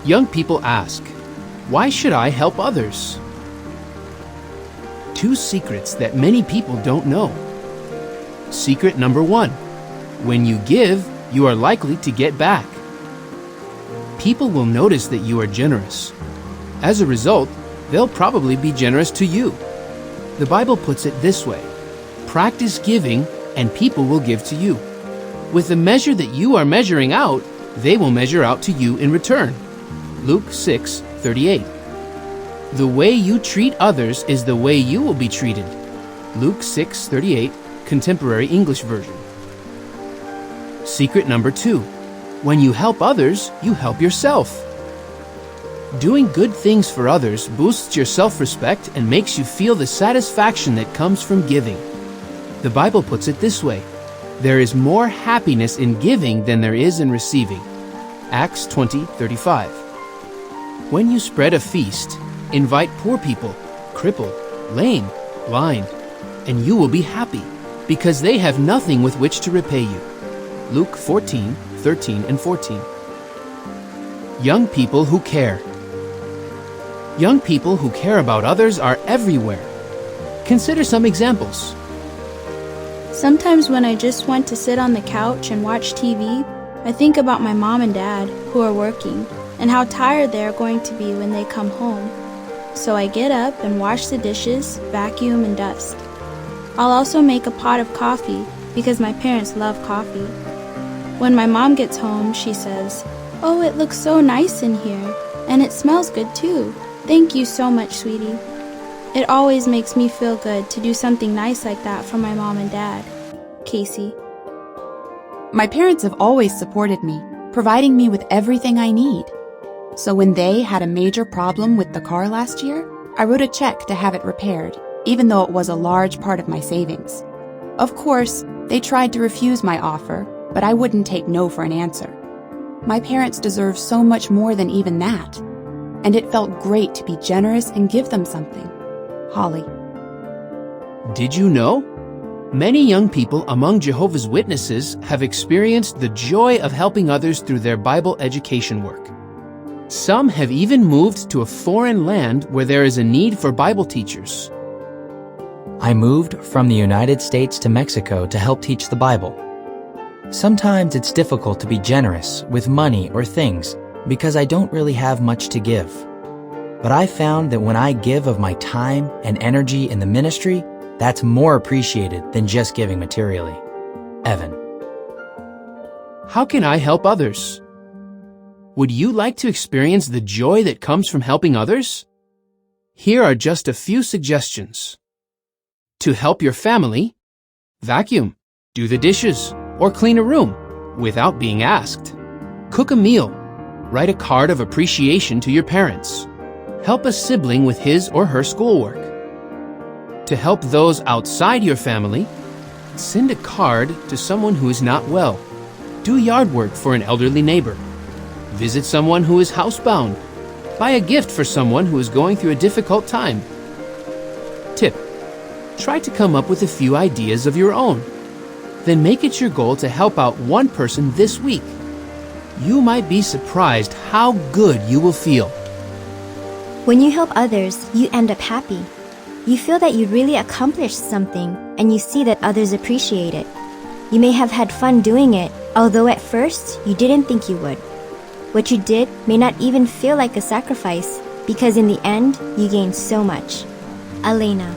Young people ask, why should I help others? 2 secrets that many people don't know. Secret number 1, when you give, you are likely to get back. People will notice that you are generous. As a result, they'll probably be generous to you. The Bible puts it this way: practice giving and people will give to you. With the measure that you are measuring out, they will measure out to you in return. Luke 6:38. The way you treat others is the way you will be treated. Luke 6:38, Contemporary English Version. Secret number 2. When you help others, you help yourself. Doing good things for others boosts your self-respect and makes you feel the satisfaction that comes from giving. The Bible puts it this way: there is more happiness in giving than there is in receiving. Acts 20:35. When you spread a feast, invite poor people, crippled, lame, blind, and you will be happy, because they have nothing with which to repay you. Luke 14:13 and 14. Young people who care. Young people who care about others are everywhere. Consider some examples. Sometimes when I just want to sit on the couch and watch TV, I think about my mom and dad who are working and how tired they are going to be when they come home. So I get up and wash the dishes, vacuum, and dust. I'll also make a pot of coffee because my parents love coffee. When my mom gets home, she says, "Oh, it looks so nice in here, and it smells good too. Thank you so much, sweetie." It always makes me feel good to do something nice like that for my mom and dad. Casey. My parents have always supported me, providing me with everything I need. So when they had a major problem with the car last year, I wrote a check to have it repaired, even though it was a large part of my savings. Of course, they tried to refuse my offer, but I wouldn't take no for an answer. My parents deserve so much more than even that, and it felt great to be generous and give them something. Holly. Did you know? Many young people among Jehovah's Witnesses have experienced the joy of helping others through their Bible education work. Some have even moved to a foreign land where there is a need for Bible teachers. I moved from the United States to Mexico to help teach the Bible. Sometimes it's difficult to be generous with money or things because I don't really have much to give. But I found that when I give of my time and energy in the ministry, that's more appreciated than just giving materially. Evan. How can I help others? Would you like to experience the joy that comes from helping others? Here are just a few suggestions. To help your family, vacuum, do the dishes, or clean a room without being asked. Cook a meal, write a card of appreciation to your parents. Help a sibling with his or her schoolwork. To help those outside your family, send a card to someone who is not well. Do yard work for an elderly neighbor. Visit someone who is housebound. Buy a gift for someone who is going through a difficult time. Tip: try to come up with a few ideas of your own. Then make it your goal to help out one person this week. You might be surprised how good you will feel. When you help others, you end up happy. You feel that you really accomplished something, and you see that others appreciate it. You may have had fun doing it, although at first you didn't think you would. What you did may not even feel like a sacrifice, because in the end, you gained so much. Elena.